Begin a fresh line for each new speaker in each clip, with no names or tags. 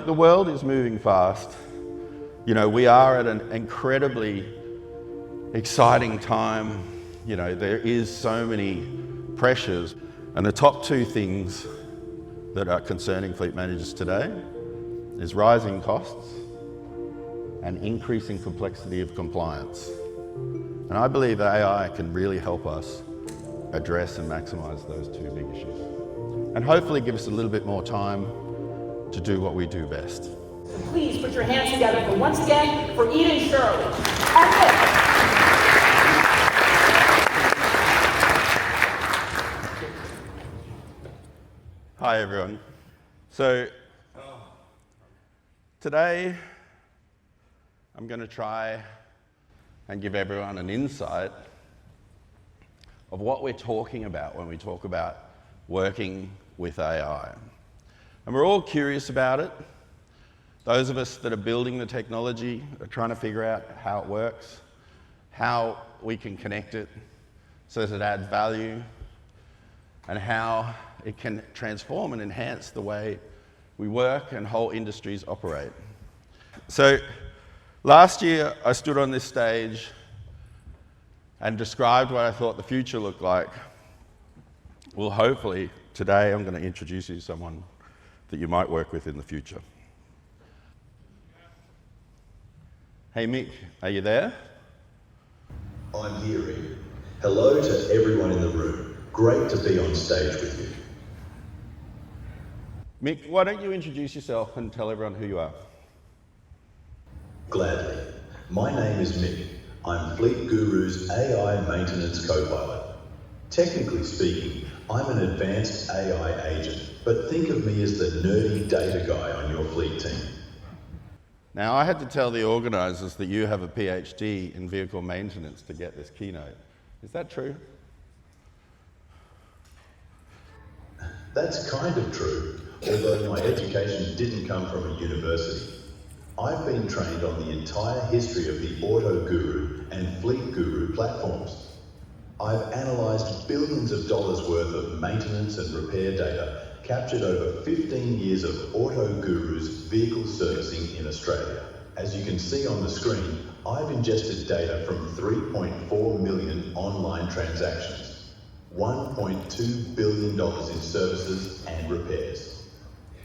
the world is moving fast. You know, we are at an incredibly exciting time. You know, there is so many pressures. And the top two things that are concerning fleet managers today is rising costs and increasing complexity of compliance. And I believe AI can really help us address and maximize those two big issues. And hopefully give us a little bit more time to do what we do best.
So please put your hands together for, once again, for Eden Shirley. AfMA.
Hi everyone. So today I'm going to try and give everyone an insight of what we're talking about when we talk about working with AI. And we're all curious about it. Those of us that are building the technology are trying to figure out how it works, how we can connect it so that it adds value, and how it can transform and enhance the way we work and whole industries operate. So last year I stood on this stage and described what I thought the future looked like. Well, hopefully today I'm going to introduce you to someone that you might work with in the future. Hey Mick, are you there?
I'm here, Eden. Hello to everyone in the room. Great to be on stage with you.
Mick, why don't you introduce yourself and tell everyone who you are?
Gladly. My name is Mick. I'm FleetGuru's AI maintenance co-pilot. Technically speaking, I'm an advanced AI agent, but think of me as the nerdy data guy on your fleet team.
Now, I had to tell the organisers that you have a PhD in vehicle maintenance to get this keynote. Is that true?
That's kind of true, although my education didn't come from a university. I've been trained on the entire history of the AutoGuru and FleetGuru platforms. I've analysed billions of dollars worth of maintenance and repair data, captured over 15 years of AutoGuru's vehicle servicing in Australia. As you can see on the screen, I've ingested data from 3.4 million online transactions, $1.2 billion in services and repairs.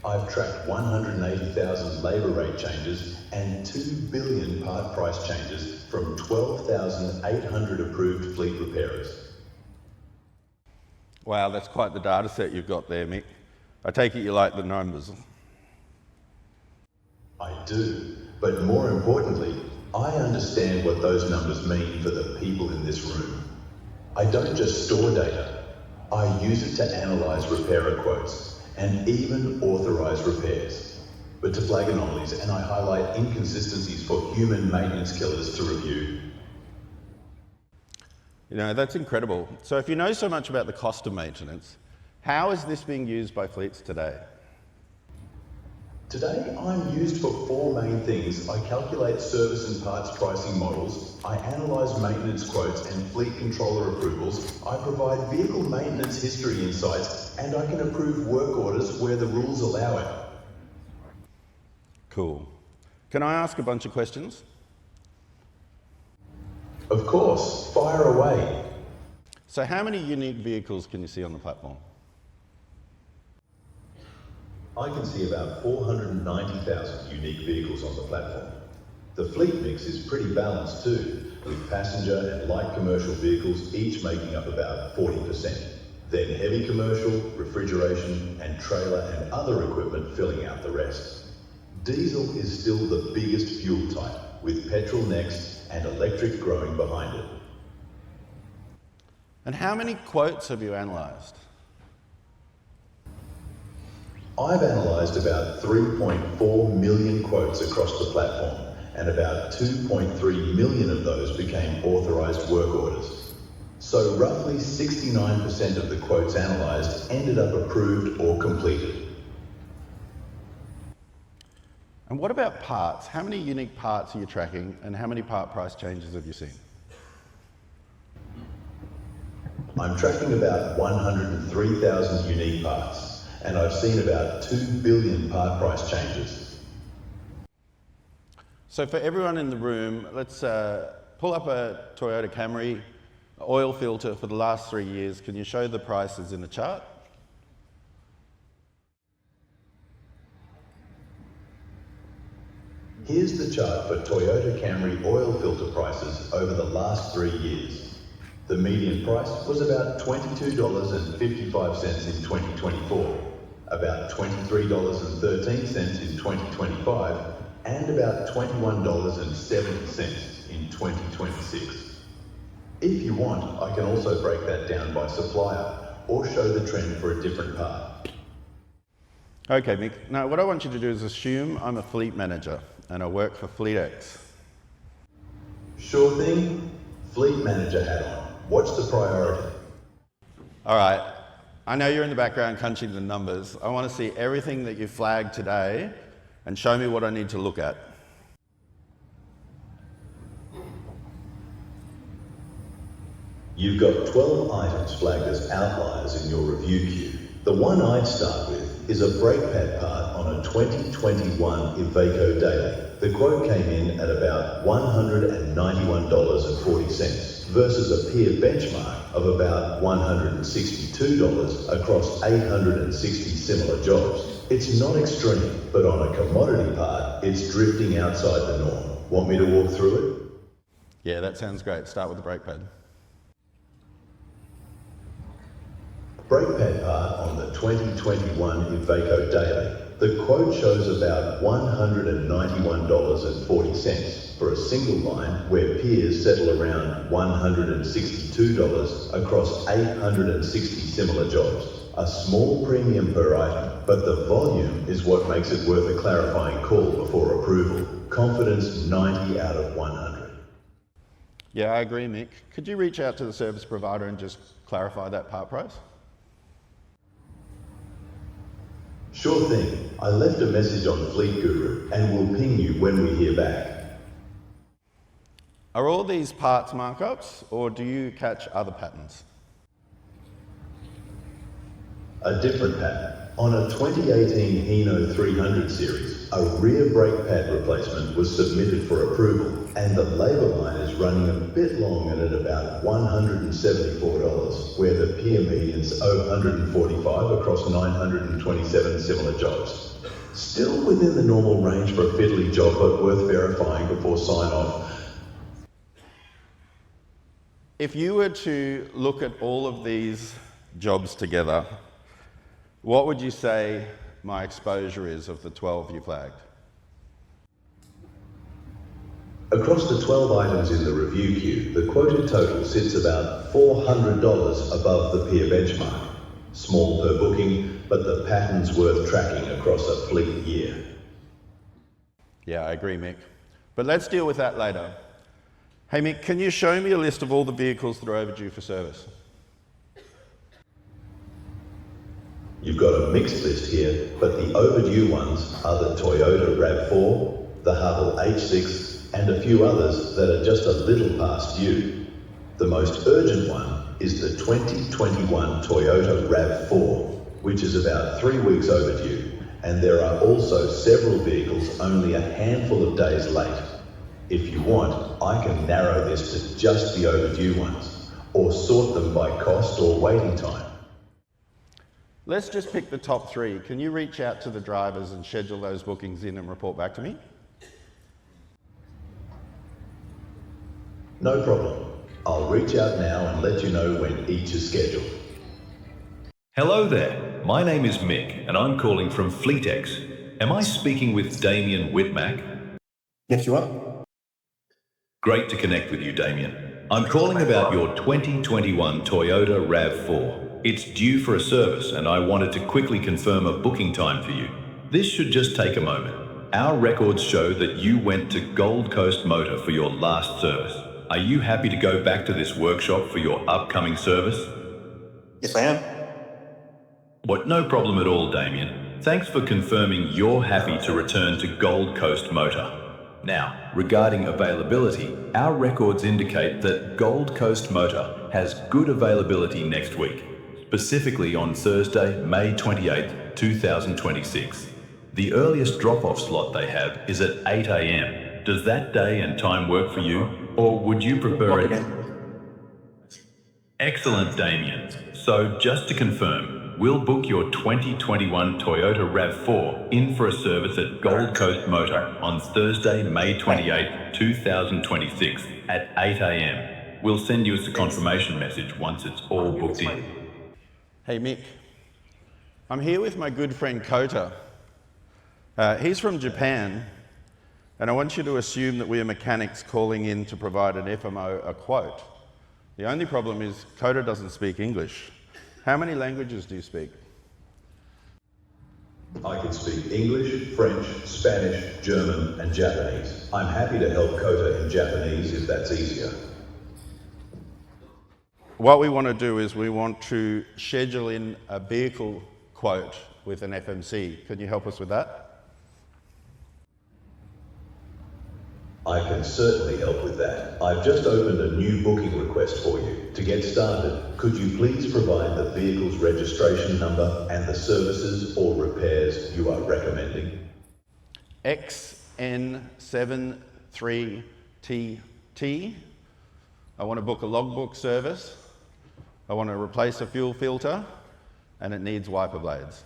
I've tracked 180,000 labour rate changes and 2 billion part price changes from 12,800 approved fleet repairers.
Wow, that's quite the data set you've got there, Mick. I take it you like the numbers.
I do, but more importantly, I understand what those numbers mean for the people in this room. I don't just store data, I use it to analyse repairer quotes and even authorise repairs. But to flag anomalies, and I highlight inconsistencies for human maintenance killers to review.
You know, that's incredible. So if you know so much about the cost of maintenance, how is this being used by fleets today?
Today, I'm used for four main things. I calculate service and parts pricing models, I analyse maintenance quotes and fleet controller approvals, I provide vehicle maintenance history insights, and I can approve work orders where the rules allow it.
Cool. Can I ask a bunch of questions?
Of course, fire away.
So how many unique vehicles can you see on the platform?
I can see about 490,000 unique vehicles on the platform. The fleet mix is pretty balanced too, with passenger and light commercial vehicles each making up about 40%. Then heavy commercial, refrigeration, and trailer and other equipment filling out the rest. Diesel is still the biggest fuel type, with petrol next and electric growing behind it.
And how many quotes have you analysed?
I've analysed about 3.4 million quotes across the platform, and about 2.3 million of those became authorised work orders. So roughly 69% of the quotes analysed ended up approved or completed.
And what about parts? How many unique parts are you tracking, and how many part price changes have you seen?
I'm tracking about 103,000 unique parts, and I've seen about 2 billion part price changes.
So for everyone in the room, let's pull up a Toyota Camry oil filter for the last 3 years. Can you show the prices in the chart?
Here's the chart for Toyota Camry oil filter prices over the last 3 years. The median price was about $22.55 in 2024, about $23.13 in 2025, and about $21.70 in 2026. If you want, I can also break that down by supplier or show the trend for a different part.
Okay, Mick. Now, what I want you to do is assume I'm a fleet manager and I work for FleetX.
Sure thing. Fleet manager hat on. What's the priority?
All right. I know you're in the background crunching the numbers. I want to see everything that you flagged today and show me what I need to look at.
You've got 12 items flagged as outliers in your review queue. The one I'd start with is a brake pad part on a 2021 Iveco daily. The quote came in at about $191.40 versus a peer benchmark of about $162 across 860 similar jobs. It's not extreme, but on a commodity part, it's drifting outside the norm. Want me to walk through it?
Yeah, that sounds great. Start with the brake pad.
Brake pad part on the 2021 Iveco daily. The quote shows about $191.40 for a single line where peers settle around $162 across 860 similar jobs. A small premium per item, but the volume is what makes it worth a clarifying call before approval. Confidence 90 out of 100.
Yeah, I agree, Mick. Could you reach out to the service provider and just clarify that part price?
Sure thing. I left a message on FleetGuru and will ping you when we hear back.
Are all these parts markups, or do you catch other patterns?
A different pattern. On a 2018 Keynote 300 series, a rear brake pad replacement was submitted for approval, and the labour line is running a bit long and at about $174, where the peer median's $145 across 927 similar jobs. Still within the normal range for a fiddly job, but worth verifying before sign-off.
If you were to look at all of these jobs together, what would you say my exposure is of the 12 you flagged?
Across the 12 items in the review queue, the quoted total sits about $400 above the peer benchmark. Small per booking, but the pattern's worth tracking across a fleet year.
Yeah, I agree, Mick. But let's deal with that later. Hey, Mick, can you show me a list of all the vehicles that are overdue for service?
You've got a mixed list here, but the overdue ones are the Toyota RAV4, the Hubble H6, and a few others that are just a little past due. The most urgent one is the 2021 Toyota RAV4, which is about 3 weeks overdue, and there are also several vehicles only a handful of days late. If you want, I can narrow this to just the overdue ones, or sort them by cost or waiting time.
Let's just pick the top 3. Can you reach out to the drivers and schedule those bookings in and report back to me?
No problem. I'll reach out now and let you know when each is scheduled.
Hello there. My name is Mick and I'm calling from FleetX. Am I speaking with Damien Whitmack?
Yes, you are.
Great to connect with you, Damien. I'm calling about your 2021 Toyota RAV4. It's due for a service and I wanted to quickly confirm a booking time for you. This should just take a moment. Our records show that you went to Gold Coast Motor for your last service. Are you happy to go back to this workshop for your upcoming service?
Yes, I am.
What, no problem at all, Damien. Thanks for confirming you're happy to return to Gold Coast Motor. Now, regarding availability, our records indicate that Gold Coast Motor has good availability next week, specifically on Thursday, May 28th, 2026. The earliest drop-off slot they have is at 8 a.m. Does that day and time work for you, or would you prefer it? Excellent, Damien. So, just to confirm, we'll book your 2021 Toyota RAV4 in for a service at Gold Coast Motor on Thursday, May 28, 2026 at 8 a.m. We'll send you a confirmation message once it's all booked in.
Hey Mick, I'm here with my good friend Kota. He's from Japan, and I want you to assume that we are mechanics calling in to provide an FMO a quote. The only problem is Kota doesn't speak English. How many languages do you speak?
I can speak English, French, Spanish, German, and Japanese. I'm happy to help Kota in Japanese if that's easier.
What we want to do is we want to schedule in a vehicle quote with an FMC. Can you help us with that?
I can certainly help with that. I've just opened a new booking request for you. To get started, could you please provide the vehicle's registration number and the services or repairs you are recommending?
XN73TT. I want to book a logbook service. I want to replace a fuel filter, and it needs wiper blades.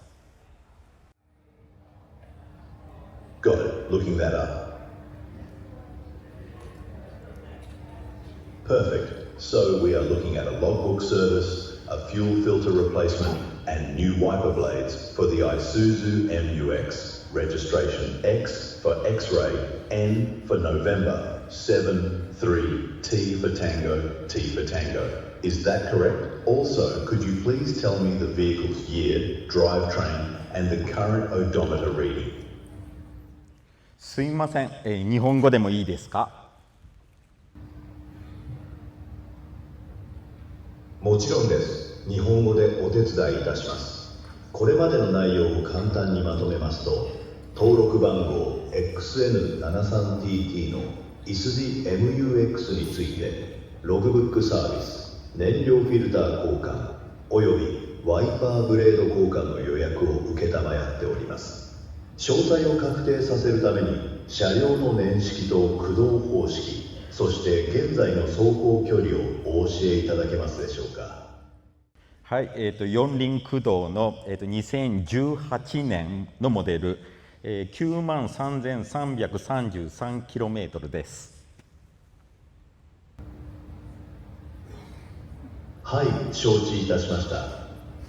Got it. Looking that up. Perfect. So we are looking at a logbook service, a fuel filter replacement, and new wiper blades for the Isuzu MUX. Registration X for X-ray, N for November, 7-3, T for Tango, T for Tango. Is that correct? Also, could you please tell me the vehicle's year, drivetrain, and the current odometer reading?
すみません、日本語でもいいですか？
もちろんです。日本語でお手伝いいたします。これまでの内容を簡単にまとめますと、登録番号 XN73TT のイスディ MUX について、ログブックサービス、燃料フィルター交換、およびワイパーブレード交換の予約を承っております。詳細を確定させるために、車両の年式と駆動方式、そして現在の走行距離をお教えいただけますでしょうか。
はい、四輪駆動の、2018年のモデル、93,333km です。
はい、承知いたしました。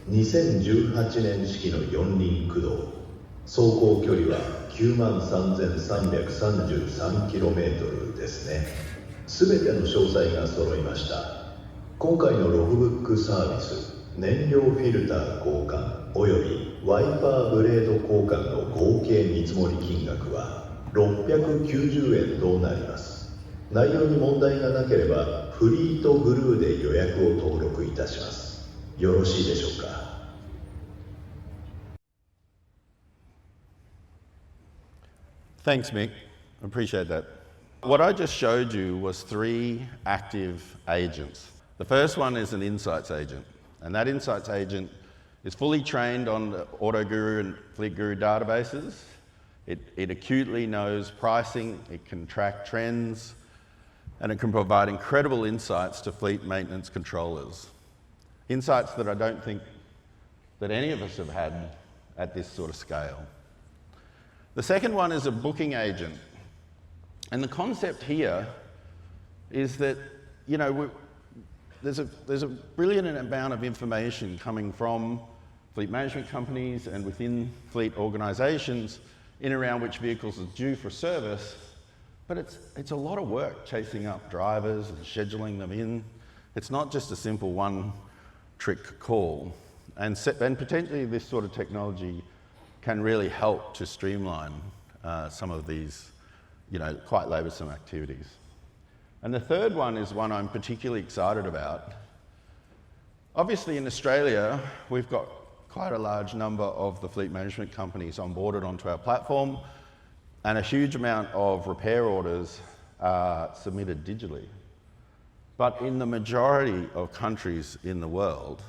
2018年式の四輪駆動、走行距離は 93,333km ですね。すべての詳細が揃いました。今回のログブックサービス、燃料フィルター交換およびワイパーブレード交換の合計見積もり金額は690円となります。内容に問題がなければフリートグルーで予約を登録いたします。よろしいでしょうか。
Thanks, Mick. I appreciate that. What I just showed you was 3 active agents. The first one is an insights agent, and that insights agent is fully trained on the AutoGuru and FleetGuru databases. It acutely knows pricing, it can track trends, and it can provide incredible insights to fleet maintenance controllers. Insights that I don't think that any of us have had at this sort of scale. The second one is a booking agent. And the concept here is that, you know, there's a brilliant amount of information coming from fleet management companies and within fleet organizations in around which vehicles are due for service, but it's a lot of work chasing up drivers and scheduling them in. It's not just a simple one-trick call. And potentially this sort of technology can really help to streamline some of these, you know, quite laboursome activities. And the third one is one I'm particularly excited about. Obviously in Australia, we've got quite a large number of the fleet management companies onboarded onto our platform, and a huge amount of repair orders are submitted digitally. But in the majority of countries in the world,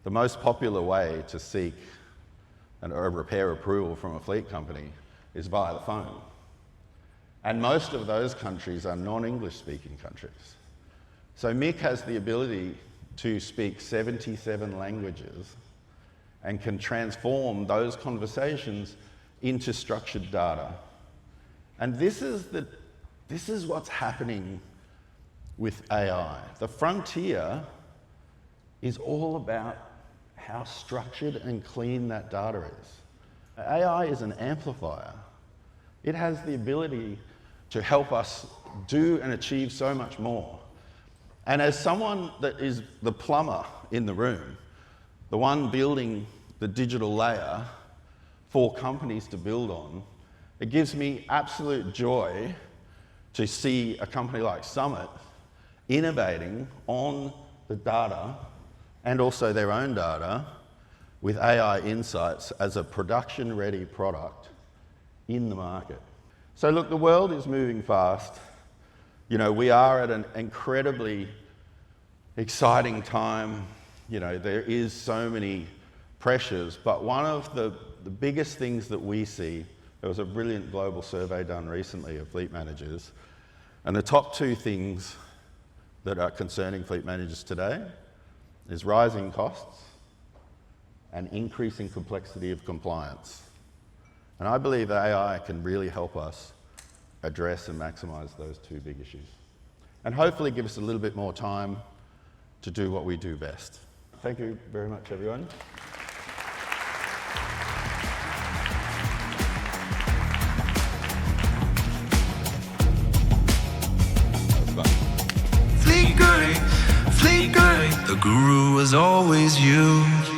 the most popular way to seek a repair approval from a fleet company is via the phone. And most of those countries are non-English speaking countries. So Mick has the ability to speak 77 languages and can transform those conversations into structured data. And this is what's happening with AI. The frontier is all about how structured and clean that data is. AI is an amplifier. It has the ability to help us do and achieve so much more. And as someone that is the plumber in the room, the one building the digital layer for companies to build on, it gives me absolute joy to see a company like Summit innovating on the data and also their own data with AI insights as a production-ready product in the market. So look, the world is moving fast. You know, we are at an incredibly exciting time. You know, there is so many pressures, but one of the biggest things that we see, there was a brilliant global survey done recently of fleet managers, and the top two things that are concerning fleet managers today is rising costs and increasing complexity of compliance. And I believe AI can really help us address and maximize those two big issues. And hopefully give us a little bit more time to do what we do best. Thank you very much, everyone.
FleetGuru, FleetGuru, the guru was always you.